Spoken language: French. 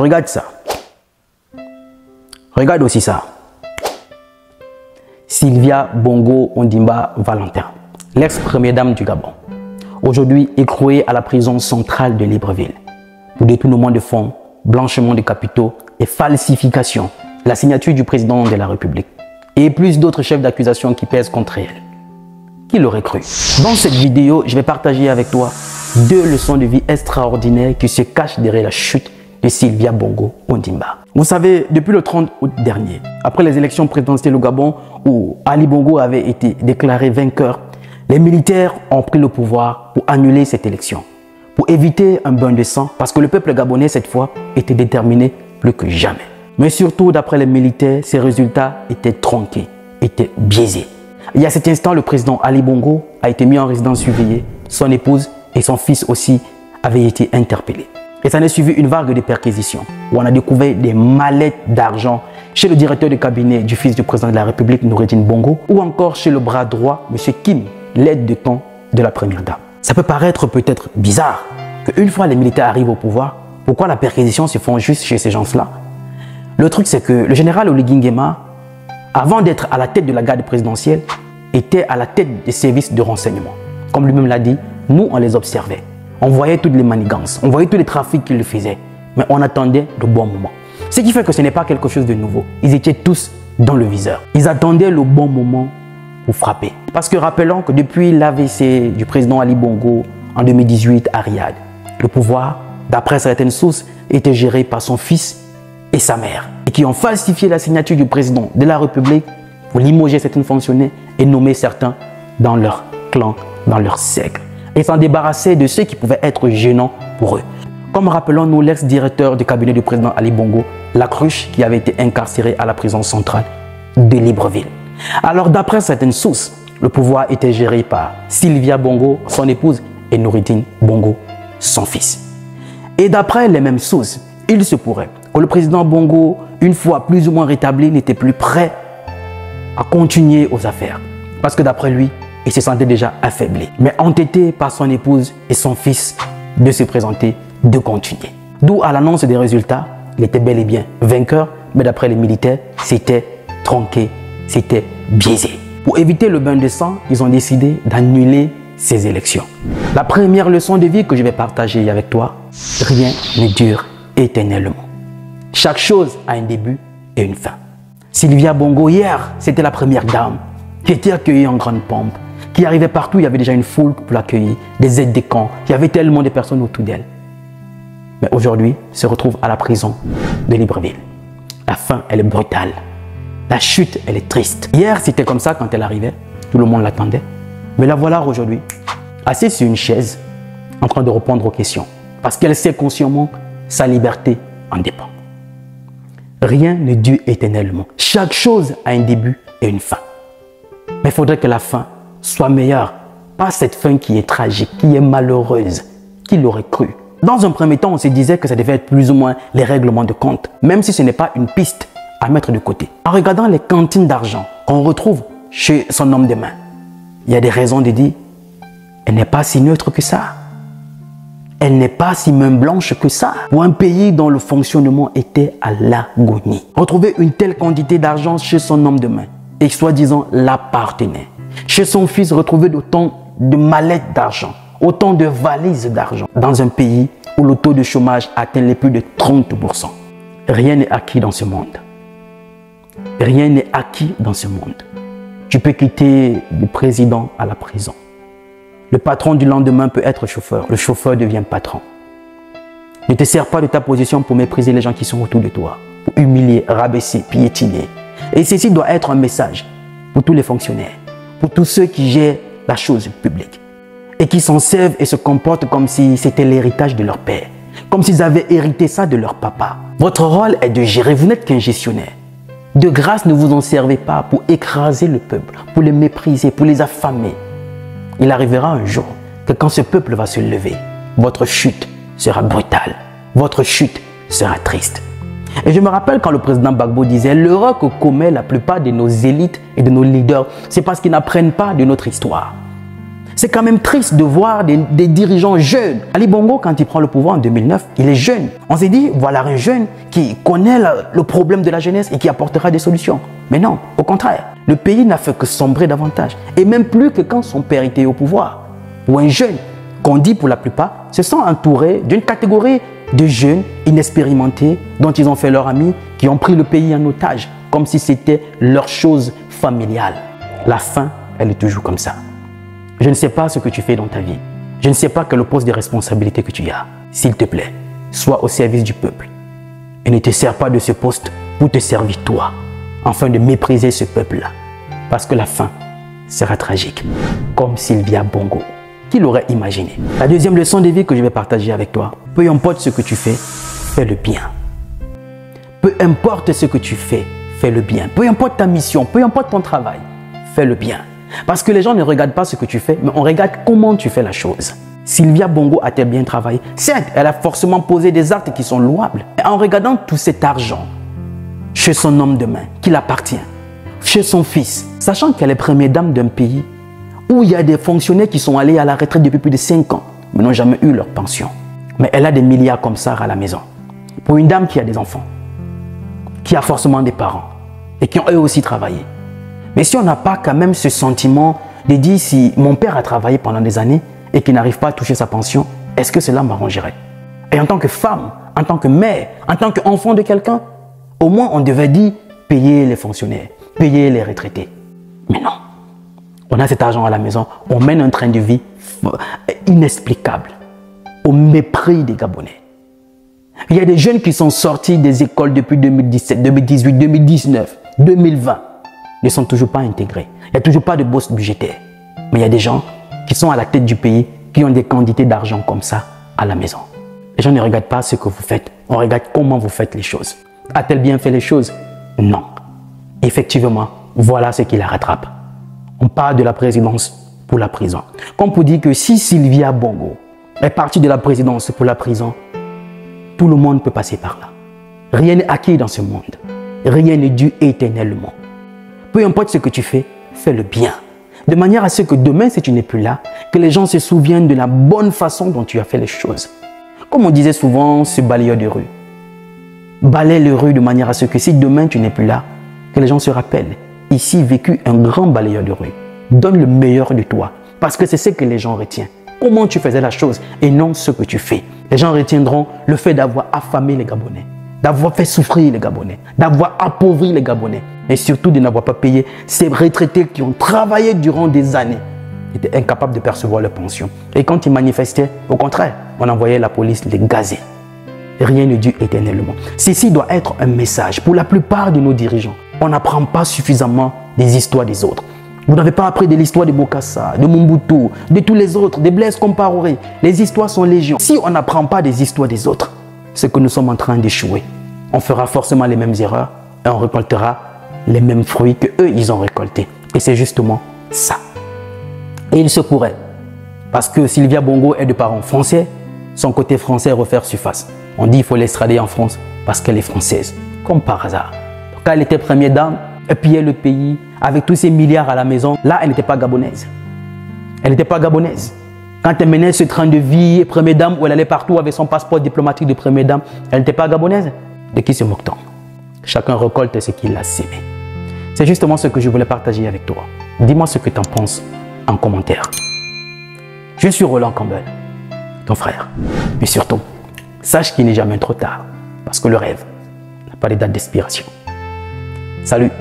Regarde ça. Regarde aussi ça. Sylvia Bongo Ondimba Valentin, l'ex-première dame du Gabon, aujourd'hui écrouée à la prison centrale de Libreville pour détournement de fonds, blanchiment de capitaux et falsification de la signature du président de la République et plus d'autres chefs d'accusation qui pèsent contre elle. Qui l'aurait cru? Dans cette vidéo, je vais partager avec toi 2 leçons de vie extraordinaires qui se cachent derrière la chute de Sylvia Bongo Ondimba. Vous savez, depuis le 30 août dernier, après les élections présidentielles au Gabon où Ali Bongo avait été déclaré vainqueur, les militaires ont pris le pouvoir pour annuler cette élection, pour éviter un bain de sang parce que le peuple gabonais cette fois était déterminé plus que jamais. Mais surtout, d'après les militaires, ces résultats étaient tronqués, étaient biaisés. Et à cet instant, le président Ali Bongo a été mis en résidence surveillée, son épouse et son fils aussi avaient été interpellés. Et ça en est suivi une vague de perquisitions où on a découvert des mallettes d'argent chez le directeur de cabinet du fils du président de la République, Noureddine Bongo, ou encore chez le bras droit, M. Kim, l'aide de camp de la première dame. Ça peut paraître peut-être bizarre qu'une fois les militaires arrivent au pouvoir, pourquoi la perquisition se font juste chez ces gens-là? Le truc, c'est que le général Oligui Nguema, avant d'être à la tête de la garde présidentielle, était à la tête des services de renseignement. Comme lui-même l'a dit, nous, on les observait. On voyait toutes les manigances, on voyait tous les trafics qu'ils faisaient, mais on attendait le bon moment. Ce qui fait que ce n'est pas quelque chose de nouveau. Ils étaient tous dans le viseur. Ils attendaient le bon moment pour frapper. Parce que rappelons que depuis l'AVC du président Ali Bongo en 2018 à Riyad, le pouvoir, d'après certaines sources, était géré par son fils et sa mère, et qui ont falsifié la signature du président de la République pour limoger certains fonctionnaires et nommer certains dans leur clan, dans leur cercle, et s'en débarrasser de ceux qui pouvaient être gênants pour eux. Comme rappelons-nous l'ex-directeur du cabinet du président Ali Bongo, Lacruche, qui avait été incarcéré à la prison centrale de Libreville. Alors d'après certaines sources, le pouvoir était géré par Sylvia Bongo, son épouse, et Noureddine Bongo, son fils. Et d'après les mêmes sources, il se pourrait que le président Bongo, une fois plus ou moins rétabli, n'était plus prêt à continuer aux affaires. Parce que d'après lui, il se sentait déjà affaibli, mais entêté par son épouse et son fils de se présenter, de continuer. D'où à l'annonce des résultats, il était bel et bien vainqueur, mais d'après les militaires, c'était tronqué, c'était biaisé. Pour éviter le bain de sang, ils ont décidé d'annuler ces élections. La première leçon de vie que je vais partager avec toi, rien ne dure éternellement. Chaque chose a un début et une fin. Sylvia Bongo, hier, c'était la première dame qui était accueillie en grande pompe, qui arrivait partout, il y avait déjà une foule pour l'accueillir, des aides de camp, il y avait tellement de personnes autour d'elle. Mais aujourd'hui, se retrouve à la prison de Libreville. La fin, elle est brutale. La chute, elle est triste. Hier, c'était comme ça quand elle arrivait, tout le monde l'attendait. Mais la voilà aujourd'hui, assise sur une chaise, en train de répondre aux questions, parce qu'elle sait consciemment sa liberté en dépend. Rien ne dure éternellement. Chaque chose a un début et une fin. Mais il faudrait que la fin soit meilleure. Pas cette fin qui est tragique, qui est malheureuse. Qui l'aurait cru? Dans un premier temps, on se disait que ça devait être plus ou moins les règlements de compte, même si ce n'est pas une piste à mettre de côté. En regardant les cantines d'argent qu'on retrouve chez son homme de main, il y a des raisons de dire, elle n'est pas si neutre que ça. Elle n'est pas si main blanche que ça pour un pays dont le fonctionnement était à l'agonie. Retrouver une telle quantité d'argent chez son homme de main et soi-disant l'appartenait. Chez son fils, retrouver autant de mallettes d'argent, autant de valises d'argent dans un pays où le taux de chômage atteint les plus de 30%. Rien n'est acquis dans ce monde. Rien n'est acquis dans ce monde. Tu peux quitter le président à la prison. Le patron du lendemain peut être chauffeur. Le chauffeur devient patron. Ne te sers pas de ta position pour mépriser les gens qui sont autour de toi, pour humilier, rabaisser, piétiner. Et ceci doit être un message pour tous les fonctionnaires, pour tous ceux qui gèrent la chose publique et qui s'en servent et se comportent comme si c'était l'héritage de leur père, comme s'ils avaient hérité ça de leur papa. Votre rôle est de gérer, vous n'êtes qu'un gestionnaire. De grâce, ne vous en servez pas pour écraser le peuple, pour les mépriser, pour les affamer. Il arrivera un jour que quand ce peuple va se lever, votre chute sera brutale, votre chute sera triste. Et je me rappelle quand le président Gbagbo disait « L'erreur que commet la plupart de nos élites et de nos leaders, c'est parce qu'ils n'apprennent pas de notre histoire. C'est quand même triste de voir des dirigeants jeunes. Ali Bongo, quand il prend le pouvoir en 2009, il est jeune. On s'est dit, voilà un jeune qui connaît le problème de la jeunesse et qui apportera des solutions. Mais non, au contraire, le pays n'a fait que sombrer davantage. Et même plus que quand son père était au pouvoir. Ou un jeune, qu'on dit pour la plupart, se sent entouré d'une catégorie de jeunes inexpérimentés dont ils ont fait leur ami, qui ont pris le pays en otage, comme si c'était leur chose familiale. La fin, elle est toujours comme ça. Je ne sais pas ce que tu fais dans ta vie. Je ne sais pas quel poste de responsabilité que tu as. S'il te plaît, sois au service du peuple. Et ne te sers pas de ce poste pour te servir toi, afin de mépriser ce peuple-là. Parce que la fin sera tragique, comme Sylvia Bongo. Qui l'aurait imaginé? La deuxième leçon de vie que je vais partager avec toi. Peu importe ce que tu fais, fais le bien. Peu importe ce que tu fais, fais le bien. Peu importe ta mission, peu importe ton travail, fais le bien. Parce que les gens ne regardent pas ce que tu fais, mais on regarde comment tu fais la chose. Sylvia Bongo a-t-elle bien travaillé? Certes, elle a forcément posé des actes qui sont louables. Mais en regardant tout cet argent chez son homme de main, qui l'appartient, chez son fils, sachant qu'elle est première dame d'un pays où il y a des fonctionnaires qui sont allés à la retraite depuis plus de 5 ans, mais n'ont jamais eu leur pension. Mais elle a des milliards comme ça à la maison. Pour une dame qui a des enfants, qui a forcément des parents et qui ont eux aussi travaillé. Mais si on n'a pas quand même ce sentiment de dire si mon père a travaillé pendant des années et qu'il n'arrive pas à toucher sa pension, est-ce que cela m'arrangerait? Et en tant que femme, en tant que mère, en tant qu'enfant de quelqu'un, au moins on devait dire payer les fonctionnaires, payer les retraités. Mais non, on a cet argent à la maison, on mène un train de vie inexplicable, au mépris des Gabonais. Il y a des jeunes qui sont sortis des écoles depuis 2017, 2018, 2019, 2020. Ne sont toujours pas intégrés. Il n'y a toujours pas de bourse budgétaire. Mais il y a des gens qui sont à la tête du pays, qui ont des quantités d'argent comme ça à la maison. Les gens ne regardent pas ce que vous faites. On regarde comment vous faites les choses. A-t-elle bien fait les choses? Non. Effectivement, voilà ce qui la rattrape. On parle de la présidence pour la prison. Comme pour dire que si Sylvia Bongo est partie de la présidence pour la prison, tout le monde peut passer par là. Rien n'est acquis dans ce monde. Rien n'est dû éternellement. Peu importe ce que tu fais, fais le bien. De manière à ce que demain, si tu n'es plus là, que les gens se souviennent de la bonne façon dont tu as fait les choses. Comme on disait souvent, ce balayeur de rue. Balaye les rues de manière à ce que si demain tu n'es plus là, que les gens se rappellent. Ici vécu un grand balayeur de rue. Donne le meilleur de toi. Parce que c'est ce que les gens retiennent. Comment tu faisais la chose et non ce que tu fais. Les gens retiendront le fait d'avoir affamé les Gabonais, d'avoir fait souffrir les Gabonais, d'avoir appauvri les Gabonais. Et surtout de n'avoir pas payé ces retraités qui ont travaillé durant des années, étaient incapables de percevoir leur pension. Et quand ils manifestaient, au contraire, on envoyait la police les gazer. Rien ne dure éternellement. Ceci doit être un message pour la plupart de nos dirigeants. On n'apprend pas suffisamment des histoires des autres. Vous n'avez pas appris de l'histoire de Bokassa, de Mobutu, de tous les autres, de Blaise Compaoré. Les histoires sont légion. Si on n'apprend pas des histoires des autres, c'est que nous sommes en train d'échouer. On fera forcément les mêmes erreurs et on récoltera les mêmes fruits que eux ils ont récoltés. Et c'est justement ça. Et il se pourrait, parce que Sylvia Bongo est de parents français, son côté français refaire surface. On dit qu'il faut l'extrader en France parce qu'elle est française, comme par hasard. Quand elle était première dame, elle pillait le pays avec tous ces milliards à la maison. Là, elle n'était pas gabonaise. Elle n'était pas gabonaise. Quand elle menait ce train de vie première dame où elle allait partout avec son passeport diplomatique de première dame, elle n'était pas gabonaise. De qui se moque-t-on? Chacun récolte ce qu'il a sémé. C'est justement ce que je voulais partager avec toi. Dis-moi ce que tu en penses en commentaire. Je suis Roland Campbell, ton frère. Mais surtout, sache qu'il n'est jamais trop tard parce que le rêve n'a pas de date d'expiration. Salut!